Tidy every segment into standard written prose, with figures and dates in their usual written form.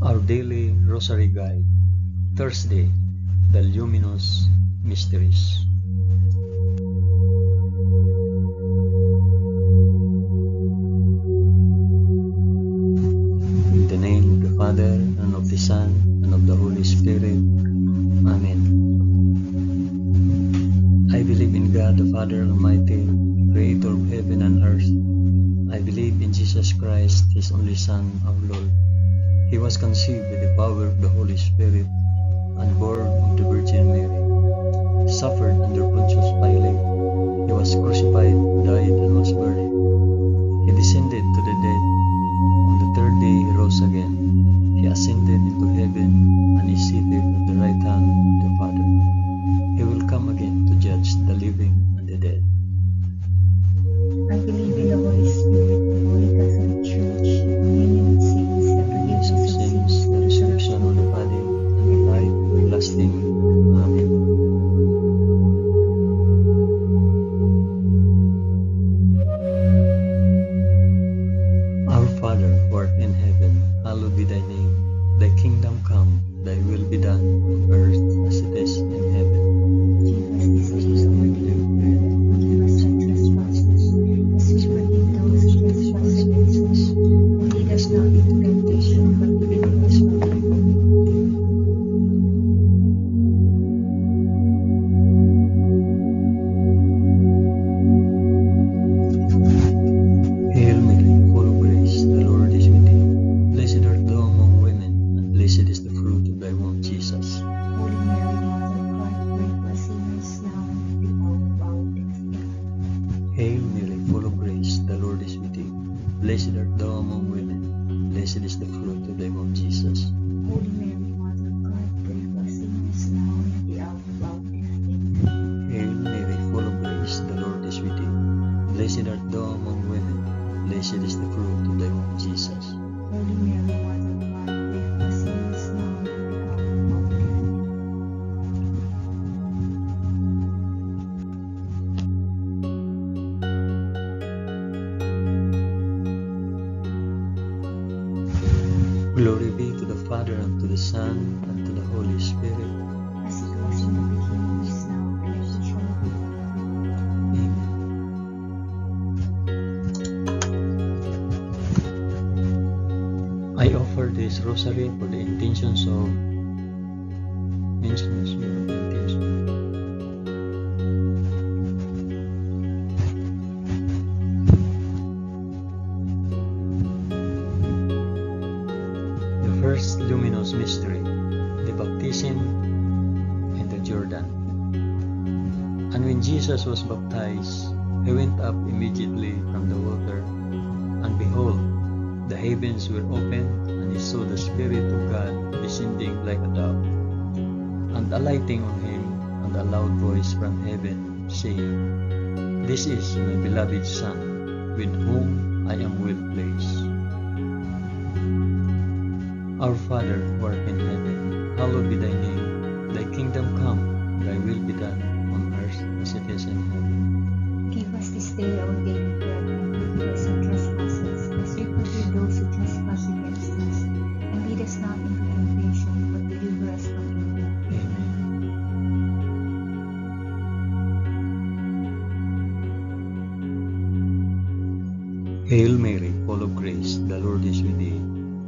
Our Daily Rosary Guide, Thursday, the Luminous Mysteries. In the name of the Father, and of the Son, and of the Holy Spirit. Amen. I believe in God the Father Almighty, Creator of heaven and earth. I believe in Jesus Christ, His only Son, our Lord. He was conceived by the power of the Holy Spirit and born of the Virgin Mary. Suffered under Pontius Pilate. He was crucified, died, and was buried. He descended to the dead. On the third day He rose again. He ascended into heaven and is seated at the right hand of the Father. He will come again to judge the living and the dead. I believe in the Holy Spirit, the Holy Catholic Church, the communion of saints, the forgiveness of sins, the resurrection of the body, and the life everlasting. Amen. Our Father, who art in heaven, hallowed be thy name. Thy kingdom come, thy will be done, on earth as it is in heaven. Give us this day our daily bread, and forgive us our trespasses, as we forgive those who trespass against us. And lead us not into temptation, but deliver us from evil. Hail Mary, full of grace, the Lord is with thee. Blessed art thou among women, and blessed is the fruit of thy womb, Jesus. Holy Mary, Mother of God, pray for us sinners now and at the hour of our death. Amen. Hail Mary, full of grace, the Lord is with thee. Blessed art thou among women, and blessed is the fruit of thy womb, Jesus. Holy Mary, Mother of God, pray for us sinners now and at the hour of our death. Amen. Hail Mary, full of grace, the Lord is with thee. Blessed art thou among women, and blessed is the fruit of thy womb, Jesus. Holy Mary, Mother of God, pray for us sinners now and at the hour of our death. Amen. Glory be to the Father, and to the Son, and to the Holy Spirit. As it was in the beginning, is now, and ever shall be. Amen. I offer this rosary for the intentions of mentions your intention. The first luminous mystery, the baptism in the Jordan. And when Jesus was baptized, he went up immediately from the water, and behold, the heavens were opened, and he saw the Spirit of God descending like a dove, and alighting on him, and a loud voice from heaven, saying, This is my beloved Son, with whom I am well pleased. Our Father, who art in heaven, hallowed be thy name. Thy kingdom come, thy will be done, on earth as it is in heaven. Give us this day our daily bread, and forgive us our trespasses, as we forgive those who trespass against us. And lead us not into temptation, but deliver us from evil. Amen. Hail Mary, full of grace, the Lord is with thee.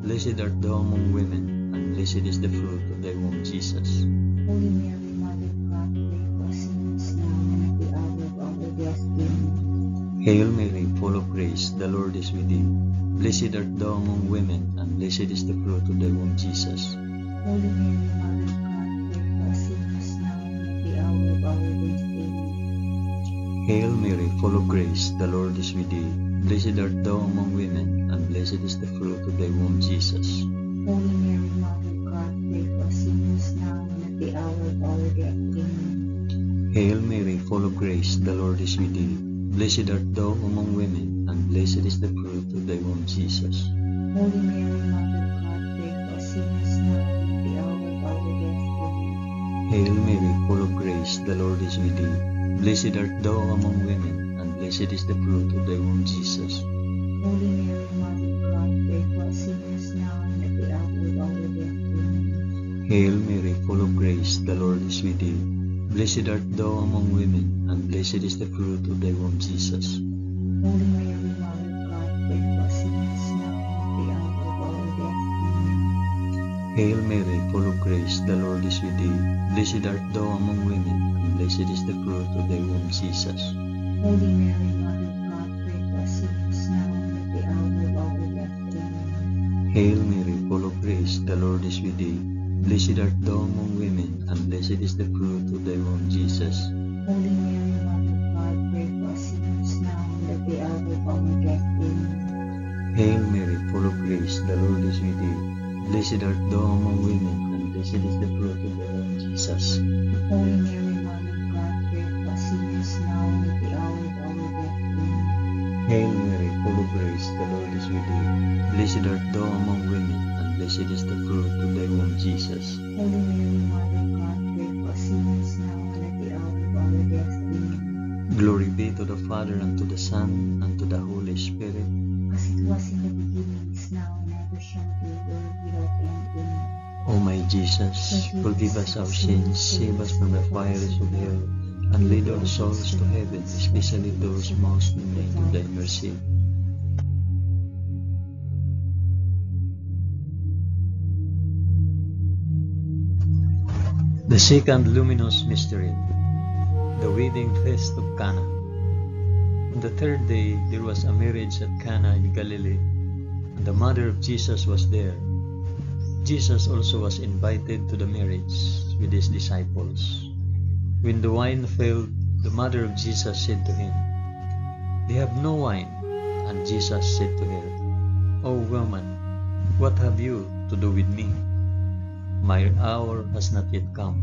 Blessed art thou among women, and blessed is the fruit of thy womb, Jesus. Holy Mary, Mother of God, pray for us sinners now and at the hour of our death. Amen. Hail Mary, full of grace, the Lord is with thee. Blessed art thou among women, and blessed is the fruit of thy womb, Jesus. Holy Mary, Mother of God, pray for us sinners now and at the hour of our death. Amen. Hail Mary, full of grace, the Lord is with thee. Blessed art thou among women, and blessed is the fruit of thy womb, Jesus. Holy Mary, Mother of God, pray for us sinners now and at the hour of our death. Amen. Hail Mary, full of grace, the Lord is with thee. Blessed art thou among women, and blessed is the fruit of thy womb, Jesus. Holy Mary, Mother of God, pray for us sinners now and at the hour of our death. Amen. Hail Mary, full of grace, the Lord is with thee. Blessed art thou among women, and blessed is the fruit of thy womb, Jesus. Holy Mary, Mother of God, pray for us sinners now and at the hour of our Hail Mary, full of grace, the Lord is with thee. Blessed art thou among women, and blessed is the fruit of thy womb, Jesus. Holy Mary, Mother of God, pray for us sinners now and at the hour of our death. Amen. Hail Mary, full of grace, the Lord is with thee. Blessed art thou among women, and blessed is the fruit of thy womb, Jesus. Holy Mary, Mother of God, pray for us sinners now and at the hour of our death. Amen. Hail Mary, full of grace, the Lord is with thee. Blessed art thou among women, and blessed is the fruit of thy womb, Jesus. Holy Mary, Mother of God, pray for us sinners now and at the hour of our death. Amen. Hail Mary, full of grace, the Lord is with thee. Blessed art thou among women, and blessed is the fruit of thy womb, Jesus. Holy Mary, Mother of God, pray for us sinners now and at the hour of our death. Amen. Hail Mary, full of grace, the Lord is with thee. Blessed art thou among women, and blessed is the fruit of thy womb, Jesus. Holy Mary, Mother of God, pray for us sinners now and at the hour of our death. Amen. Glory be to the Father, and to the Son, and to the Holy Spirit. As it was in the beginning, is now, and ever shall be, world without end. Amen. O my Jesus, forgive us our sins, save us from the fires of hell, and lead all souls to heaven, especially those most in need of thy mercy. The second luminous mystery, the wedding feast of Cana. On the third day there was a marriage at Cana in Galilee, and the mother of Jesus was there. Jesus also was invited to the marriage with his disciples. When the wine failed, the mother of Jesus said to him, "They have no wine." And Jesus said to her, "O woman, what have you to do with me? My hour has not yet come."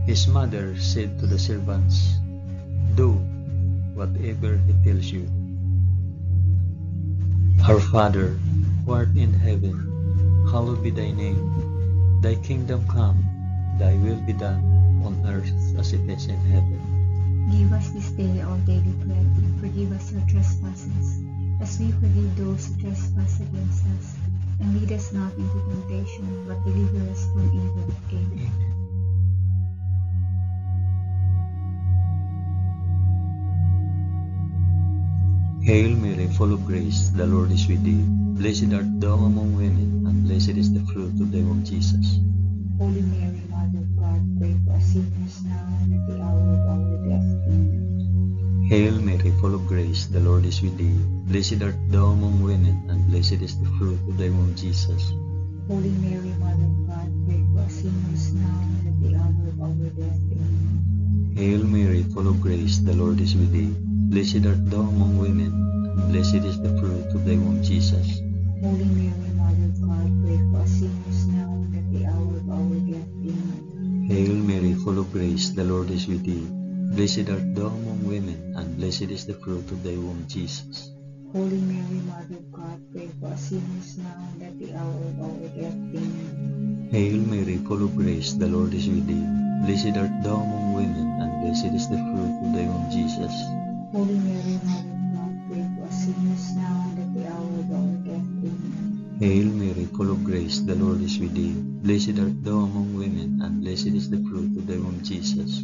His mother said to the servants, "Do whatever he tells you." Our Father, who art in heaven, hallowed be thy name. Thy kingdom come, thy will be done, on earth as it is in heaven. Give us this day our daily bread, and forgive us our trespasses, as we forgive those who trespass against us. And lead us not into temptation, but deliver us from evil. Amen. Hail Mary, full of grace, the Lord is with thee. Blessed art thou among women, and blessed is the fruit of thy womb, Jesus. Holy Mary, Mother of God, pray for us sinners now and at the hour of our death. Amen. Hail Mary, full of grace, the Lord is with thee. Blessed art thou among women, and blessed is the fruit of thy womb, Jesus. Holy Mary, Mother of God, pray for us sinners now and at the hour of our death. Amen. Hail Mary, full of grace, the Lord is with thee. Blessed art thou among women, and blessed is the fruit of thy womb, Jesus. Holy Mary, Mother of God, pray for us sinners now and at the hour of our death. Amen. Hail Mary, full of grace, the Lord is with thee. Blessed art thou among women, and blessed is the fruit of thy womb, Jesus. Holy Mary, Mother of God, pray for us sinners now and at the hour of our death. Amen. Hail Mary, full of grace, the Lord is with thee. Blessed art thou among women, and blessed is the fruit of thy womb, Jesus. Holy Mary, Mother of God, pray for us sinners now and at the hour of our death. Amen. Hail Mary, full of grace, the Lord is with thee. Blessed art thou among women, and blessed is the fruit of thy womb, Jesus.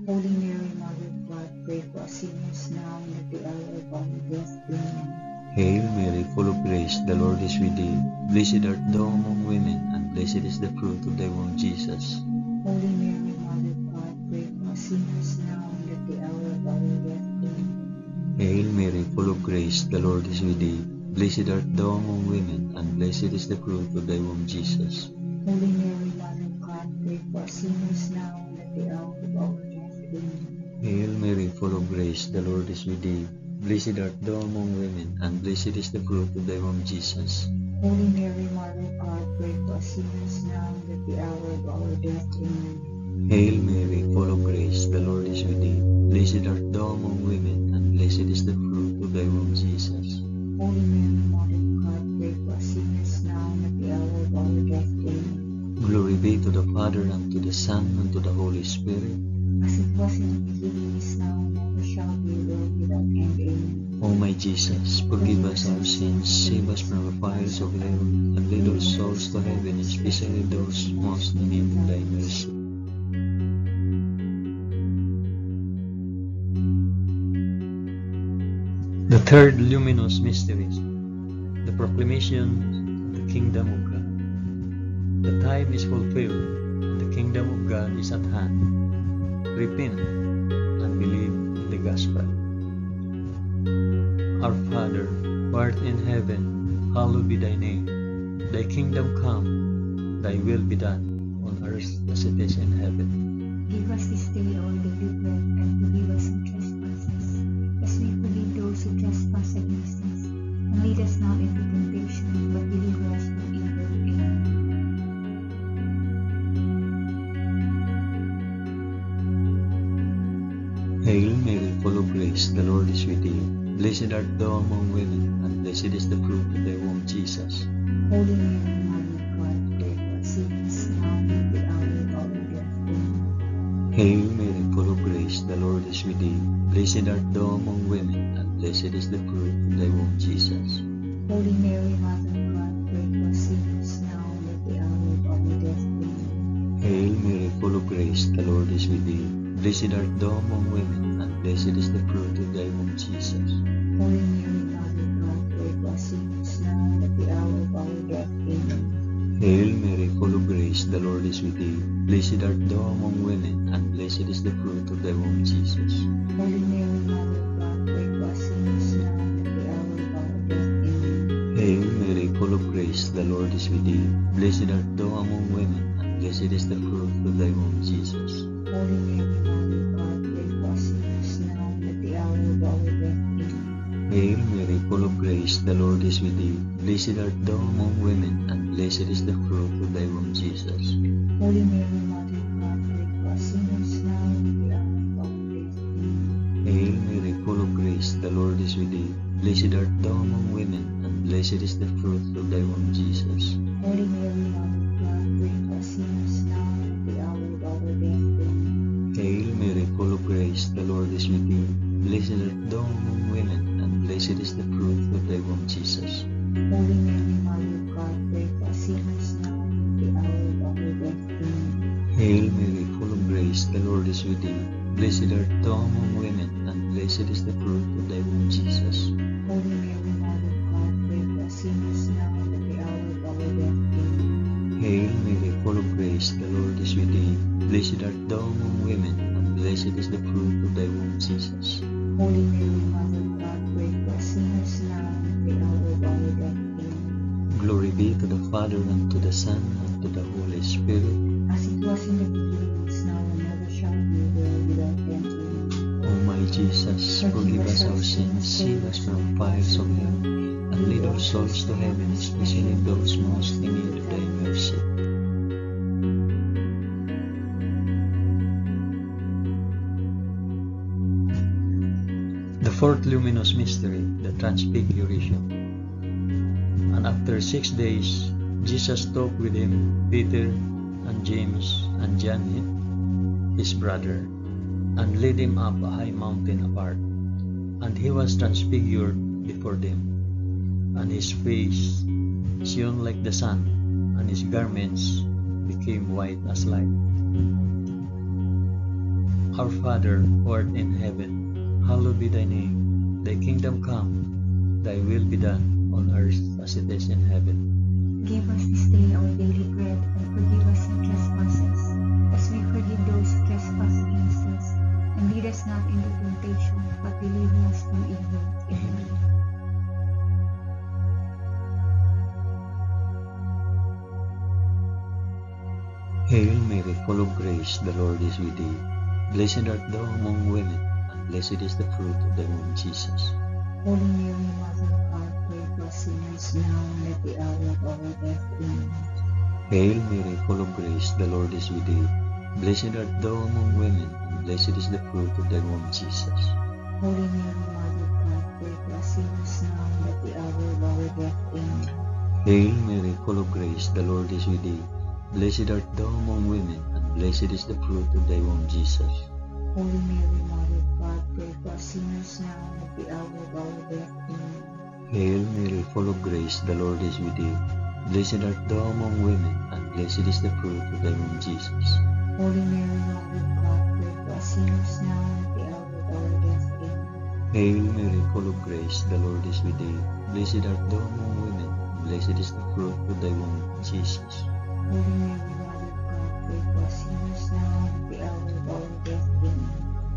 Holy Mary, Mother of God, pray for us sinners now and at the hour of our death. Amen. Hail Mary, full of grace, the Lord is with thee. Blessed art thou among women, and blessed is the fruit of thy womb, Jesus. Holy Mary, Mother of God, pray for us sinners now and at the hour of our death. Amen. Hail Mary, full of grace, the Lord is with thee. Blessed art thou among women, and blessed is the fruit of thy womb, Jesus. Holy Mary, Mother of God, pray for us sinners now and at the hour of our death. Amen. Hail Mary, full of grace, the Lord is with thee. Blessed art thou among women, and blessed is the fruit of thy womb, Jesus. Holy Mary, Mother of God, pray for us sinners now and at the hour of our death. Amen. Hail Mary, full of grace, the Lord is with thee. Blessed art thou among women, and blessed is the fruit of thy womb, Jesus. Holy Mary, Mother of God, pray for us sinners now and at the hour of our death. Amen. Glory be to the Father, and to the Son, and to the Holy Spirit. As it was in the beginning, is now, and ever shall be, world without end. Amen. O my Jesus, forgive us our sins, save us from the fires of hell, and lead all souls to heaven, especially those most in need of thy mercy. The third luminous mystery, the proclamation of the kingdom of God. The time is fulfilled, and the kingdom of God is at hand. Repent and believe in the gospel. Our Father, who art in heaven, hallowed be thy name. Thy kingdom come, thy will be done, on earth as it is in heaven. Give us this day our daily bread, and forgive us our trespasses, as we forgive those who trespass against us. And lead us not into temptation, but deliver us from evil. Amen. Hail Mary, full of grace, the Lord is with thee. Blessed art thou among women, and blessed is the fruit of thy womb, Jesus. Holy Mary, Mother of God, pray for us sinners, now and at the hour of our death. Amen. Hail Mary, full of grace, the Lord is with thee. Blessed art thou among women, and blessed is the fruit of thy womb, Jesus. Holy Mary, Mother of God, pray for us sinners, now and at the hour of our death. Amen. Hail Mary, full of grace, the Lord is with thee. Blessed art thou among women, and blessed is the fruit of thy womb, Jesus. Holy Mary, Mother of God, pray for us sinners, now and at the hour of our death. Amen. Hail Mary, full of grace, the Lord is with thee. Blessed art thou among women, and blessed is the fruit of thy womb, Jesus. Holy Mary, Mother of God, pray for us sinners, now and at the hour of our death. Amen. Hail Mary, full of grace, the Lord is with thee. Blessed art thou among women, and blessed is the fruit of thy womb, Jesus. Holy Mary, Mother of God, pray for us sinners, now and at the hour of our death. Amen. Hail Mary, full of grace, the Lord is with thee. Blessed art thou among women, and blessed is the fruit of thy womb, Jesus. Holy Mary, Mother of God, pray for us sinners, now and at the hour of our death. Amen. Hail Mary, full of grace, the Lord is with thee. Blessed art thou among women, and blessed is the fruit of thy womb, Jesus. Holy Mary, Mother of God, pray for us sinners, now and at the hour of our death. Amen. Hail Mary, full of grace, the Lord is with thee. Blessed art thou among women, and blessed is the fruit of thy womb, Jesus. Holy Mary, Mother of God, pray for us sinners, now and at the hour of our death. Amen. Hail Mary, full of grace, the Lord is with thee. Blessed art thou among women, and blessed is the fruit of thy womb, Jesus. Holy Mary, Mother of God, pray for us sinners, now and at the hour of our death. Amen. Hail Mary, full of grace, the Lord is with thee. Blessed art thou among women, and blessed is the fruit of thy womb, Jesus. Holy Mary, Mother of God, pray for us sinners, now and at the hour of our death. Amen. Glory be to the Father, and to the Son, and to the Holy Spirit. As it was in the beginning, is now, and ever shall be, world without end. Amen. O my Jesus, forgive us our sins, save us from the fires of hell, and lead all souls to heaven, especially those most in need of thy mercy. The fourth luminous mystery, the Transfiguration. And after 6 days, Jesus took with him Peter and James and John his brother, and led him up a high mountain apart. And he was transfigured before them, and his face shone like the sun, and his garments became white as light. Our Father, who art in heaven, hallowed be thy name. Thy kingdom come, thy will be done, on earth as it is in heaven. Give us this day our daily bread, and forgive us our trespasses, as we forgive those who trespass against us. And lead us not into temptation, but deliver us from evil. Amen. Hail Mary, full of grace, the Lord is with thee. Blessed art thou among women, and blessed is the fruit of thy womb, Jesus. Holy Mary, Mother of God, pray for us sinners, now and at the hour of our death. Amen. Hail Mary, full of grace, the Lord is with thee. Blessed art thou among women, and blessed is the fruit of thy womb, Jesus. Holy Mary, Mother of God, pray for us sinners, now and at the hour of our death. Amen. Hail Mary, full of grace, the Lord is with thee. Blessed art thou among women, and blessed is the fruit of thy womb, Jesus. Holy Mary, Mother of God, pray for us sinners now and at the hour of our death. Amen. Hail Mary, full of grace, the Lord is with thee. Blessed art thou among women, and blessed is the fruit of thy womb, Jesus. Holy Mary, Mother of God, pray for us sinners now and at the hour of our death. Amen. Hail Mary, full of grace, the Lord is with thee. Blessed art thou among women, and blessed is the fruit of thy womb, Jesus. Holy Mary, Mother of God, pray for us sinners now and at the hour of our death. Amen.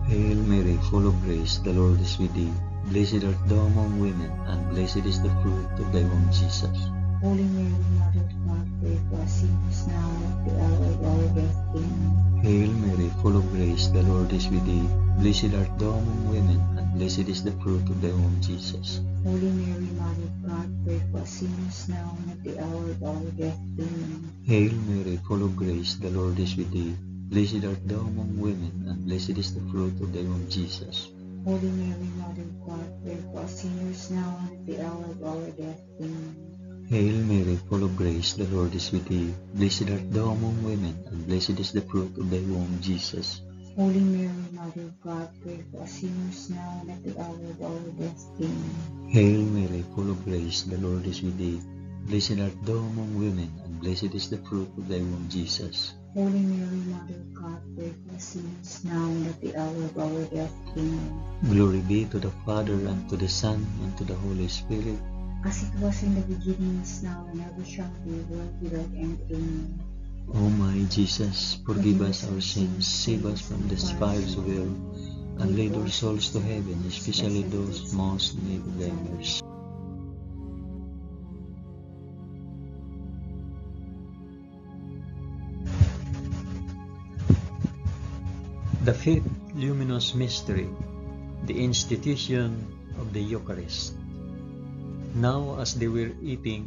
Hail Mary, full of grace, the Lord is with thee. Blessed art thou among women, and blessed is the fruit of thy womb, Jesus. Holy Mary, Mother of God, pray for us sinners now and at the hour of our death. Amen. Hail Mary, full of grace, the Lord is with thee. Blessed art thou among women, and blessed is the fruit of thy womb, Jesus. Holy Mary, Mother of God, pray for us sinners now and at the hour of our death. Amen. Hail Mary, full of grace, the Lord is with thee. Blessed art thou among women, and blessed is the fruit of thy womb, Jesus. Holy Mary, Mother of God, pray for us sinners now and at the hour of our death. Amen. Hail Mary, full of grace, the Lord is with thee. Blessed art thou among women, and blessed is the fruit of thy womb, Jesus. Holy Mary, Mother of God, pray for us sinners now and at the hour of our death. Amen. Hail Mary, full of grace, the Lord is with thee. Blessed art thou among women, and blessed is the fruit of thy womb, Jesus. Holy Mary, Mother of God, pray for us sinners now and at the hour of our death. Amen. Glory be to the Father, and to the Son, and to the Holy Spirit. As it was in the beginning, is now, and ever shall be, world without end. Amen. O my Jesus, forgive us our sins, save us from the fires of hell, and lead our souls to heaven, especially those most in need of thy mercy. The fifth luminous mystery, the institution of the Eucharist. Now as they were eating,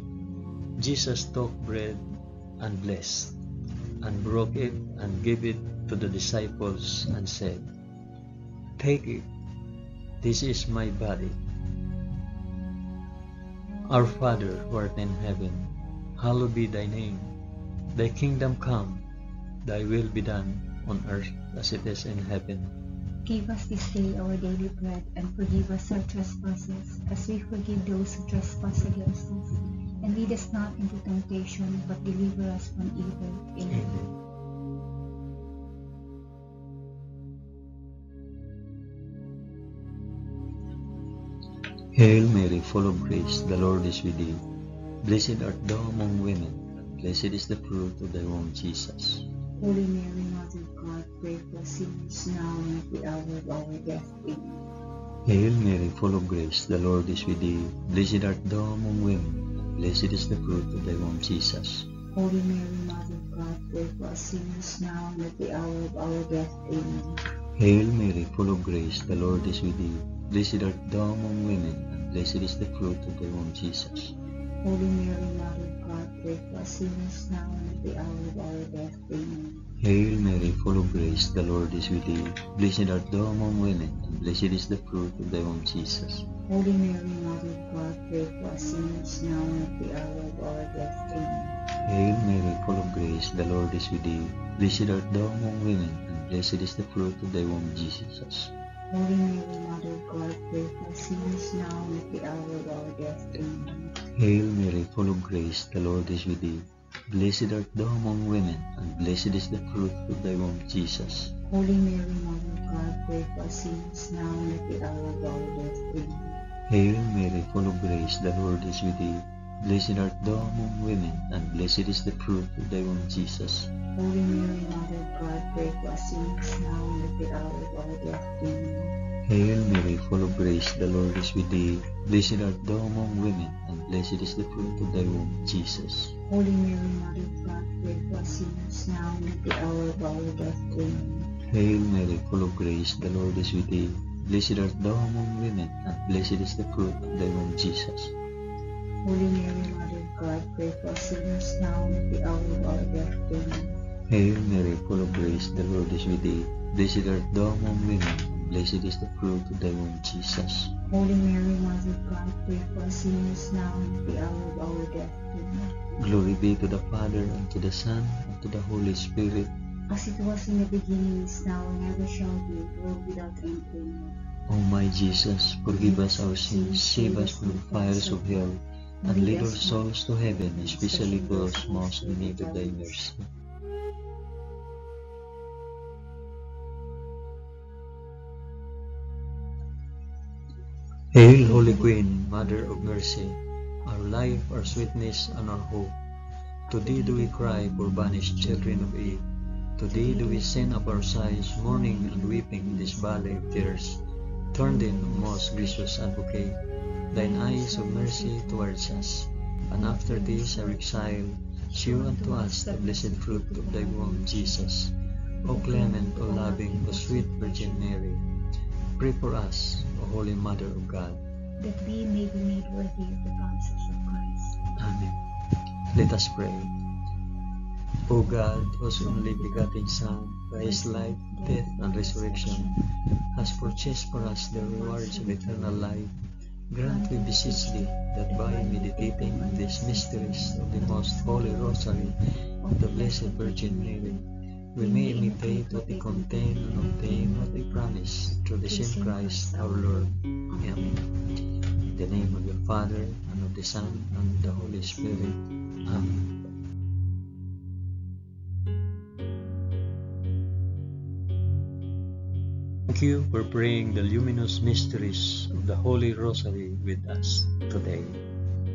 Jesus took bread and blessed, and broke it and gave it to the disciples and said, "Take it, this is my body." Our Father who art in heaven, hallowed be thy name. Thy kingdom come, thy will be done on earth as it is in heaven. Give us this day our daily bread, and forgive us our trespasses, as we forgive those who trespass against us. And lead us not into temptation, but deliver us from evil. Amen. Hail Mary, full of grace, the Lord is with thee. Blessed art thou among women, and blessed is the fruit of thy womb, Jesus. Holy Mary, Mother of God, pray for us sinners now and at the hour of our death. Amen. Hail Mary, full of grace, the Lord is with thee. Blessed art thou among women, and blessed is the fruit of thy womb, Jesus. Holy Mary, Mother of God, pray for us sinners now and at the hour of our death. Amen. Hail Mary, full of grace, the Lord is with thee. Blessed art thou among women, and blessed is the fruit of thy womb, Jesus. Holy Mary, Mother of God, pray for us sinners now and at the hour of our death. Amen. Hail Mary, full of grace, the Lord is with thee. Blessed art thou among women, and blessed is the fruit of thy womb, Jesus. Holy Mary, Mother of God, pray for us sinners now and at the hour of our death. Amen. Hail Mary, full of grace, the Lord is with thee. Blessed art thou among women, and blessed is the fruit of thy womb, Jesus. Holy Mary, Mother of God, pray for us sinners now and at the hour of our death. Amen. Hail Mary, full of grace, the Lord is with thee. Blessed art thou among women, and blessed is the fruit of thy womb, Jesus. Holy Mary, Mother of God, pray for us sinners now and at the hour of our death. Amen. Hail Mary, full of grace, the Lord is with thee. Blessed art thou among women, and blessed is the fruit of thy womb, Jesus. Holy Mary, Mother of God, pray for us sinners now and at the hour of our death. Amen. Hail Mary, full of grace, the Lord is with thee. Blessed art thou among women, and blessed is the fruit of thy womb, Jesus. Holy Mary, Mother of God, pray for us sinners now and at the hour of our death. Amen. Hail Mary, full of grace, the Lord is with thee. Blessed art thou among women, and blessed is the fruit of thy womb, Jesus. Holy Mary, Mother of God, pray for us sinners now and at the hour of our death. Amen. Hail Mary, full of grace, the Lord is with thee. Blessed art thou among women, and blessed is the fruit of thy womb, Jesus. Holy Mary, Mother of God, pray for us sinners now and at the hour of our death. Amen. Glory be to the Father, and to the Son, and to the Holy Spirit. As it was in the beginning, is now, and ever shall be, world without end. Amen. O my Jesus, forgive us our sins, save us from the fires of hell, and lead our souls to heaven, especially those most in need of thy mercy. Hail, Holy Queen, Mother of Mercy, our life, our sweetness, and our hope. To thee do we cry, poor banished children of Eve. To thee do we send up our sighs, mourning and weeping in this valley of tears. Turn then, O most gracious Advocate, thine eyes of mercy towards us, and after this our exile, shew unto us the blessed fruit of thy womb, Jesus. O clement, O loving, O sweet Virgin Mary, pray for us, O Holy Mother of God, that we may be made worthy of the promises of Christ. Amen. Let us pray. O God, whose only begotten Son, by his life, death, and resurrection, has purchased for us the rewards of eternal life, grant, we beseech thee, that by meditating on these mysteries of the most holy Rosary of the Blessed Virgin Mary, we may imitate what they contain and obtain what they promise, through the same Christ our Lord. Amen. In the name of the Father, and of the Son, and of the Holy Spirit. Amen. Thank you for praying the luminous mysteries of the Holy Rosary with us today.